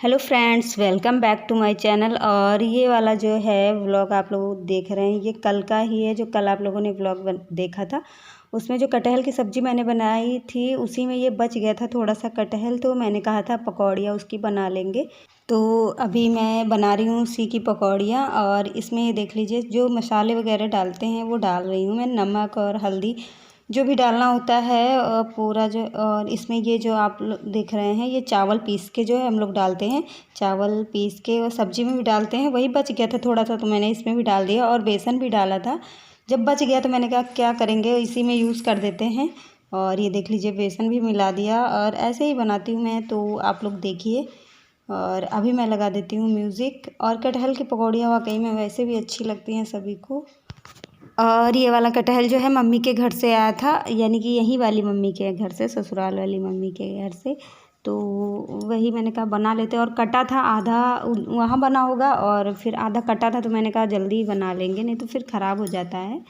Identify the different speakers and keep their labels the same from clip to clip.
Speaker 1: Hello friends, welcome back to my channel. और ये वाला जो है व्लॉग आप लोग देख रहे हैं, ये कल का ही है। जो कल आप लोगों ने व्लॉग देखा था, उसमें जो कटहल की सब्ज़ी मैंने बनाई थी, उसी में ये बच गया था थोड़ा सा कटहल, तो मैंने कहा था पकौड़ियाँ उसकी बना लेंगे। तो अभी मैं बना रही हूँ उसी की पकौड़ियाँ। और इसमें ये देख लीजिए, जो मसाले वगैरह डालते हैं वो डाल रही हूँ मैं। नमक और हल्दी जो भी डालना होता है पूरा जो। और इसमें ये जो आप देख रहे हैं, ये चावल पीस के जो है हम लोग डालते हैं। चावल पीस के और सब्जी में भी डालते हैं। वही बच गया था थोड़ा सा, तो मैंने इसमें भी डाल दिया। और बेसन भी डाला था। जब बच गया तो मैंने कहा क्या करेंगे, इसी में यूज़ कर देते हैं। और ये देख लीजिए, बेसन भी मिला दिया। और ऐसे ही बनाती हूँ मैं, तो आप लोग देखिए। और अभी मैं लगा देती हूँ म्यूज़िक। और कटहल की पकौड़ियाँ वाकई में वैसे भी अच्छी लगती हैं सभी को। और ये वाला कटहल जो है मम्मी के घर से आया था, यानी कि यही वाली मम्मी के घर से, ससुराल वाली मम्मी के घर से। तो वही मैंने कहा बना लेते। और कटा था आधा, वहाँ बना होगा और फिर आधा कटा था, तो मैंने कहा जल्दी ही बना लेंगे, नहीं तो फिर ख़राब हो जाता है।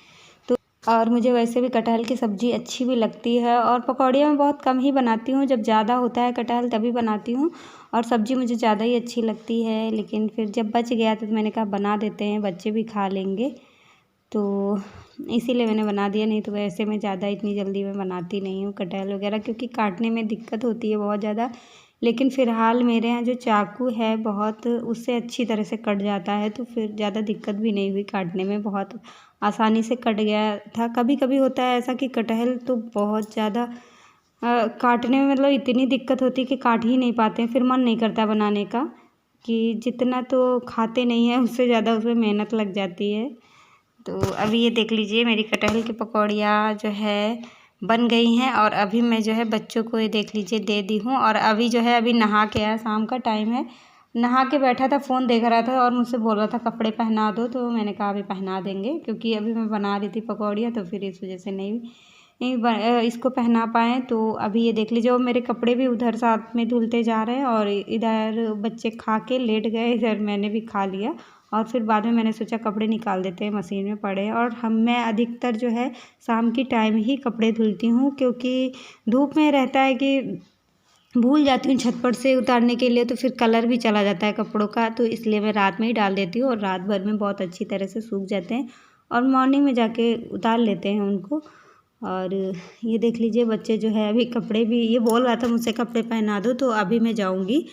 Speaker 1: तो और मुझे वैसे भी कटहल की सब्ज़ी अच्छी भी लगती है। और पकौड़ियाँ मैं बहुत कम ही बनाती हूँ, जब ज़्यादा होता है कटहल तभी बनाती हूँ। और सब्ज़ी मुझे ज़्यादा ही अच्छी लगती है। लेकिन फिर जब बच गया तो मैंने कहा बना देते हैं, बच्चे भी खा लेंगे, तो इसीलिए मैंने बना दिया। नहीं तो वैसे मैं ज़्यादा इतनी जल्दी में बनाती नहीं हूँ कटहल वगैरह, क्योंकि काटने में दिक्कत होती है बहुत ज़्यादा। लेकिन फ़िलहाल मेरे यहाँ जो चाकू है बहुत, उससे अच्छी तरह से कट जाता है, तो फिर ज़्यादा दिक्कत भी नहीं हुई काटने में, बहुत आसानी से कट गया था। कभी कभी होता है ऐसा कि कटहल तो बहुत ज़्यादा काटने में मतलब इतनी दिक्कत होती है कि काट ही नहीं पाते हैं, फिर मन नहीं करता बनाने का। कि जितना तो खाते नहीं हैं, उससे ज़्यादा उसमें मेहनत लग जाती है। तो अभी ये देख लीजिए, मेरी कटहल की पकौड़ियाँ जो है बन गई हैं। और अभी मैं जो है बच्चों को ये देख लीजिए दे दी हूँ। और अभी जो है, अभी नहा के आया, शाम का टाइम है, नहा के बैठा था, फ़ोन देख रहा था और मुझसे बोल रहा था कपड़े पहना दो। तो मैंने कहा अभी पहना देंगे, क्योंकि अभी मैं बना रही थी पकौड़ियाँ, तो फिर इस वजह से नहीं इसको पहना पाएँ। तो अभी ये देख लीजिए, और मेरे कपड़े भी उधर साथ में धुलते जा रहे हैं। और इधर बच्चे खा के लेट गए, इधर मैंने भी खा लिया। और फिर बाद में मैंने सोचा कपड़े निकाल देते हैं, मशीन में पड़े हैं। और मैं अधिकतर जो है शाम की टाइम ही कपड़े धुलती हूँ, क्योंकि धूप में रहता है कि भूल जाती हूँ छत पर से उतारने के लिए, तो फिर कलर भी चला जाता है कपड़ों का। तो इसलिए मैं रात में ही डाल देती हूँ, और रात भर में बहुत अच्छी तरह से सूख जाते हैं। और मॉर्निंग में जाके उतार लेते हैं उनको। और ये देख लीजिए, बच्चे जो है अभी कपड़े भी, ये बोल रहा था मुझसे कपड़े पहना दो, तो अभी मैं जाऊँगी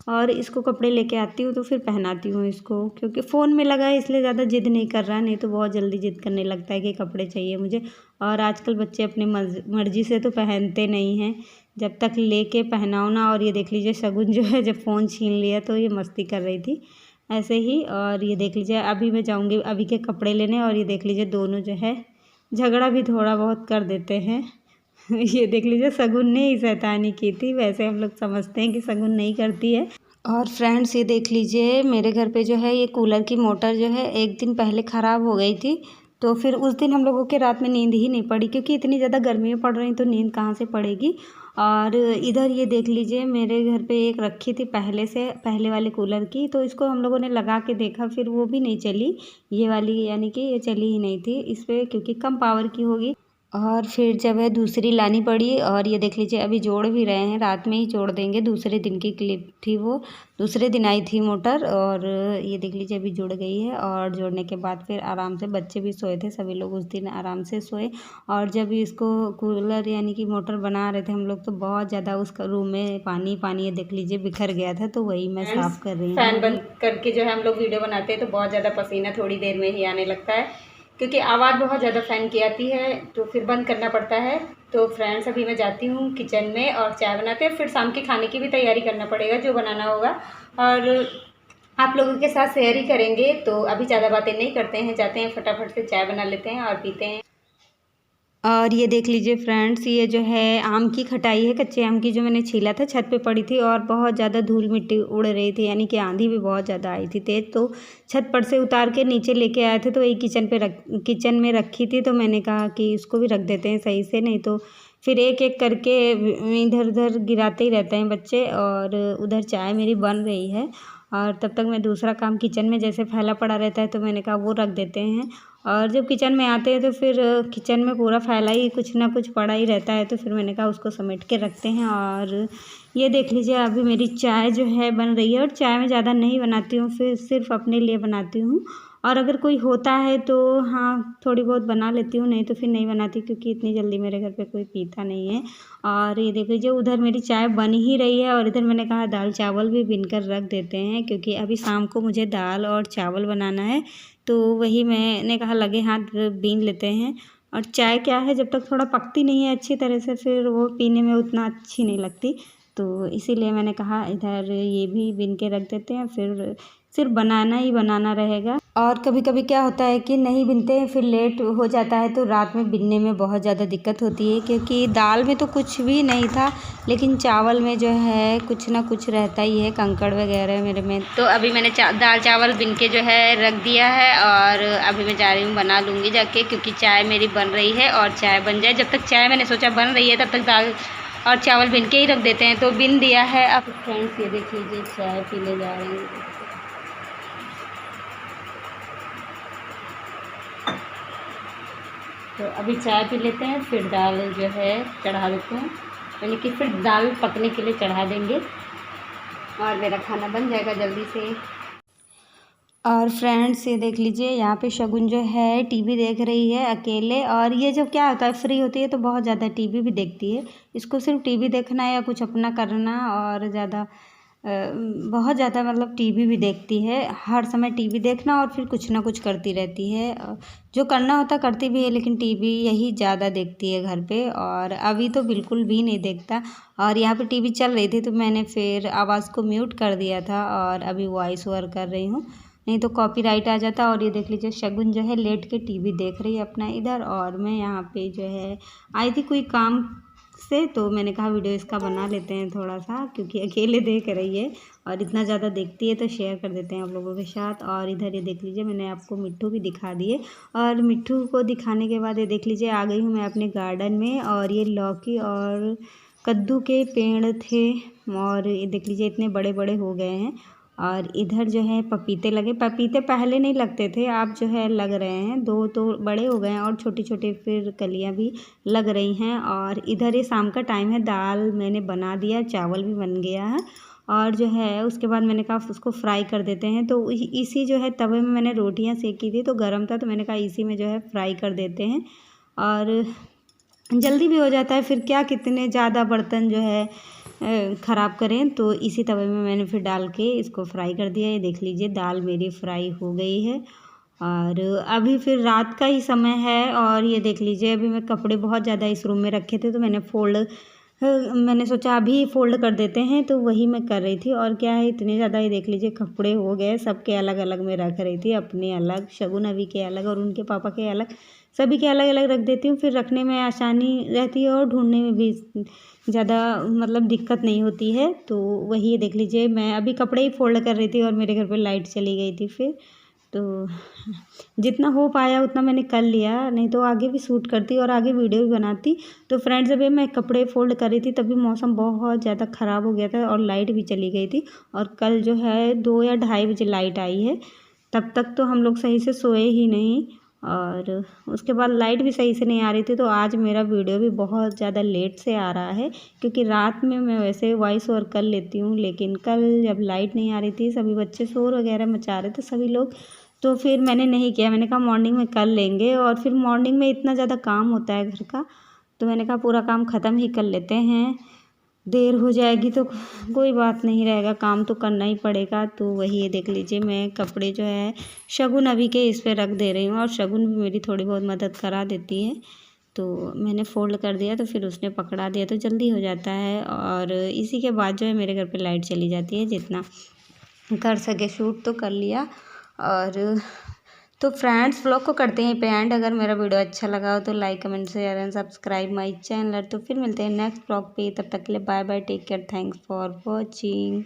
Speaker 1: और इसको कपड़े लेके आती हूँ, तो फिर पहनाती हूँ इसको। क्योंकि फ़ोन में लगा है इसलिए ज़्यादा ज़िद नहीं कर रहा है, नहीं तो बहुत जल्दी ज़िद करने लगता है कि कपड़े चाहिए मुझे। और आजकल बच्चे अपनी मर्ज़ी से तो पहनते नहीं हैं, जब तक लेके पहनाओ ना। और ये देख लीजिए, शगुन जो है जब फ़ोन छीन लिया तो ये मस्ती कर रही थी ऐसे ही। और ये देख लीजिए, अभी मैं जाऊँगी अभी के कपड़े लेने। और ये देख लीजिए, दोनों जो है झगड़ा भी थोड़ा बहुत कर देते हैं। ये देख लीजिए, शगुन ने ही शैतानी की थी, वैसे हम लोग समझते हैं कि शगुन नहीं करती है। और फ्रेंड्स, ये देख लीजिए, मेरे घर पे जो है ये कूलर की मोटर जो है एक दिन पहले ख़राब हो गई थी। तो फिर उस दिन हम लोगों के रात में नींद ही नहीं पड़ी, क्योंकि इतनी ज़्यादा गर्मियाँ पड़ रही तो नींद कहाँ से पड़ेगी। और इधर ये देख लीजिए, मेरे घर पे एक रखी थी पहले से, पहले वाले कूलर की, तो इसको हम लोगों ने लगा के देखा, फिर वो भी नहीं चली ये वाली, यानी कि ये चली ही नहीं थी इस पर, क्योंकि कम पावर की होगी। और फिर जब है दूसरी लानी पड़ी। और ये देख लीजिए, अभी जोड़ भी रहे हैं, रात में ही जोड़ देंगे। दूसरे दिन की क्लिप थी वो, दूसरे दिन आई थी मोटर। और ये देख लीजिए, अभी जुड़ गई है। और जोड़ने के बाद फिर आराम से, बच्चे भी सोए थे, सभी लोग उस दिन आराम से सोए। और जब इसको कूलर यानी कि मोटर बना रहे थे हम लोग, तो बहुत ज़्यादा उसका रूम में पानी पानी, ये देख लीजिए, बिखर गया था। तो वही मैं साफ़ कर रही हूँ।
Speaker 2: फैन बंद करके जो है हम लोग वीडियो बनाते हैं, तो बहुत ज़्यादा पसीना थोड़ी देर में ही आने लगता है, क्योंकि आवाज़ बहुत ज़्यादा फ़ैन की आती है, तो फिर बंद करना पड़ता है। तो फ्रेंड्स, अभी मैं जाती हूँ किचन में और चाय बनाते हैं, फिर शाम के खाने की भी तैयारी करना पड़ेगा, जो बनाना होगा। और आप लोगों के साथ शेयर ही करेंगे। तो अभी ज़्यादा बातें नहीं करते हैं, जाते हैं फटाफट से चाय बना लेते हैं और पीते हैं।
Speaker 1: और ये देख लीजिए फ्रेंड्स, ये जो है आम की खटाई है, कच्चे आम की, जो मैंने छीला था, छत पे पड़ी थी और बहुत ज़्यादा धूल मिट्टी उड़ रही थी, यानी कि आंधी भी बहुत ज़्यादा आई थी तेज़। तो छत पर से उतार के नीचे लेके आए थे, तो वही किचन में रखी थी। तो मैंने कहा कि इसको भी रख देते हैं सही से, नहीं तो फिर एक एक करके इधर उधर गिराते ही रहते हैं बच्चे। और उधर चाय मेरी बन रही है, और तब तक मैं दूसरा काम किचन में जैसे फैला पड़ा रहता है, तो मैंने कहा वो रख देते हैं। और जब किचन में आते हैं तो फिर किचन में पूरा फैला ही कुछ ना कुछ पड़ा ही रहता है, तो फिर मैंने कहा उसको समेट के रखते हैं। और ये देख लीजिए अभी मेरी चाय जो है बन रही है, और चाय मैं ज़्यादा नहीं बनाती हूँ, फिर सिर्फ अपने लिए बनाती हूँ। और अगर कोई होता है तो हाँ थोड़ी बहुत बना लेती हूँ, नहीं तो फिर नहीं बनाती, क्योंकि इतनी जल्दी मेरे घर पे कोई पीता नहीं है। और ये देख लीजिए उधर मेरी चाय बन ही रही है, और इधर मैंने कहा दाल चावल भी बीन कर रख देते हैं, क्योंकि अभी शाम को मुझे दाल और चावल बनाना है। तो वही मैंने कहा लगे हाथ बीन लेते हैं। और चाय क्या है, जब तक थोड़ा पकती नहीं है अच्छी तरह से, फिर वो पीने में उतना अच्छी नहीं लगती। तो इसीलिए मैंने कहा इधर ये भी बीन के रख देते हैं, फिर सिर्फ बनाना ही बनाना रहेगा। और कभी कभी क्या होता है कि नहीं बिनते हैं, फिर लेट हो जाता है, तो रात में बिनने में बहुत ज़्यादा दिक्कत होती है, क्योंकि दाल में तो कुछ भी नहीं था, लेकिन चावल में जो है कुछ ना कुछ रहता ही है, कंकड़ वगैरह मेरे में।
Speaker 2: तो अभी मैंने दाल चावल बिन के जो है रख दिया है, और अभी मैं जा रही हूँ बना लूँगी जाके, क्योंकि चाय मेरी बन रही है। और चाय बन जाए, जब तक चाय मैंने सोचा बन रही है तब तक दाल और चावल बिन के ही रख देते हैं। तो बिन दिया है। अब फ्रेंड्स ये देख लीजिए चाय पीने जा रही हूँ। तो अभी चाय पी लेते हैं, फिर दाल जो है चढ़ा देते हैं, यानी कि फिर दाल पकने के लिए चढ़ा देंगे और मेरा खाना बन जाएगा जल्दी से।
Speaker 1: और फ्रेंड्स ये देख लीजिए यहाँ पे शगुन जो है टीवी देख रही है अकेले। और ये जब क्या होता है फ्री होती है तो बहुत ज़्यादा टीवी भी देखती है। इसको सिर्फ टीवी देखना या कुछ अपना करना, और ज़्यादा बहुत ज़्यादा मतलब टीवी भी देखती है, हर समय टीवी देखना और फिर कुछ ना कुछ करती रहती है। जो करना होता करती भी है, लेकिन टीवी यही ज़्यादा देखती है घर पे। और अभी तो बिल्कुल भी नहीं देखता। और यहाँ पे टीवी चल रही थी तो मैंने फिर आवाज़ को म्यूट कर दिया था, और अभी वॉइस ओवर कर रही हूँ, नहीं तो कॉपीराइट आ जाता। और ये देख लीजिए शगुन जो है लेट के टीवी देख रही है अपना इधर, और मैं यहाँ पे जो है आई थी कोई काम से, तो मैंने कहा वीडियो इसका बना लेते हैं थोड़ा सा, क्योंकि अकेले देख रही है और इतना ज़्यादा देखती है तो शेयर कर देते हैं आप लोगों के साथ। और इधर ये देख लीजिए मैंने आपको मिट्ठू भी दिखा दिए, और मिट्ठू को दिखाने के बाद ये देख लीजिए आ गई हूँ मैं अपने गार्डन में। और ये लौकी और कद्दू के पेड़ थे, और ये देख लीजिए इतने बड़े बड़े हो गए हैं। और इधर जो है पपीते लगे, पपीते पहले नहीं लगते थे, आप जो है लग रहे हैं, 2 तो बड़े हो गए हैं और छोटी छोटी फिर कलियां भी लग रही हैं। और इधर ये शाम का टाइम है, दाल मैंने बना दिया, चावल भी बन गया है, और जो है उसके बाद मैंने कहा उसको फ्राई कर देते हैं। तो इसी जो है तवे में मैंने रोटियां सेकी थी तो गर्म था, तो मैंने कहा इसी में जो है फ्राई कर देते हैं, और जल्दी भी हो जाता है। फिर क्या कितने ज़्यादा बर्तन जो है ख़राब करें, तो इसी तवे में मैंने फिर डाल के इसको फ्राई कर दिया। ये देख लीजिए दाल मेरी फ्राई हो गई है। और अभी फिर रात का ही समय है, और ये देख लीजिए अभी मैं कपड़े बहुत ज़्यादा इस रूम में रखे थे, तो मैंने सोचा अभी फ़ोल्ड कर देते हैं, तो वही मैं कर रही थी। और क्या है इतने ज़्यादा ये देख लीजिए कपड़े हो गए, सबके अलग अलग मैं रख रही थी, अपने अलग, शगुन अभी के अलग और उनके पापा के अलग, सभी के अलग अलग रख देती हूँ, फिर रखने में आसानी रहती है और ढूंढने में भी ज़्यादा मतलब दिक्कत नहीं होती है। तो वही देख लीजिए मैं अभी कपड़े ही फोल्ड कर रही थी और मेरे घर पे लाइट चली गई थी फिर, तो जितना हो पाया उतना मैंने कर लिया, नहीं तो आगे भी शूट करती और आगे वीडियो भी बनाती। तो फ्रेंड्स अभी मैं कपड़े फोल्ड कर रही थी तभी मौसम बहुत ज़्यादा ख़राब हो गया था और लाइट भी चली गई थी। और कल जो है 2 या 2:30 बजे लाइट आई है, तब तक तो हम लोग सही से सोए ही नहीं, और उसके बाद लाइट भी सही से नहीं आ रही थी। तो आज मेरा वीडियो भी बहुत ज़्यादा लेट से आ रहा है, क्योंकि रात में मैं वैसे वॉइस ओवर कर लेती हूँ, लेकिन कल जब लाइट नहीं आ रही थी, सभी बच्चे शोर वगैरह मचा रहे थे सभी लोग, तो फिर मैंने नहीं किया। मैंने कहा मॉर्निंग में कर लेंगे, और फिर मॉर्निंग में इतना ज़्यादा काम होता है घर का, तो मैंने कहा पूरा काम ख़त्म ही कर लेते हैं, देर हो जाएगी तो कोई बात नहीं रहेगा, काम तो करना ही पड़ेगा। तो वही देख लीजिए मैं कपड़े जो है शगुन अभी के इस पे रख दे रही हूँ, और शगुन भी मेरी थोड़ी बहुत मदद करा देती है। तो मैंने फ़ोल्ड कर दिया तो फिर उसने पकड़ा दिया, तो जल्दी हो जाता है। और इसी के बाद जो है मेरे घर पे लाइट चली जाती है, जितना कर सके शूट तो कर लिया। और तो फ्रेंड्स व्लॉग को करते हैं पे एंड। अगर मेरा वीडियो अच्छा लगा हो तो like comment share and subscribe my channel. तो फिर मिलते हैं नेक्स्ट व्लॉग पे, तब तक के लिए bye bye, take care, thanks for watching.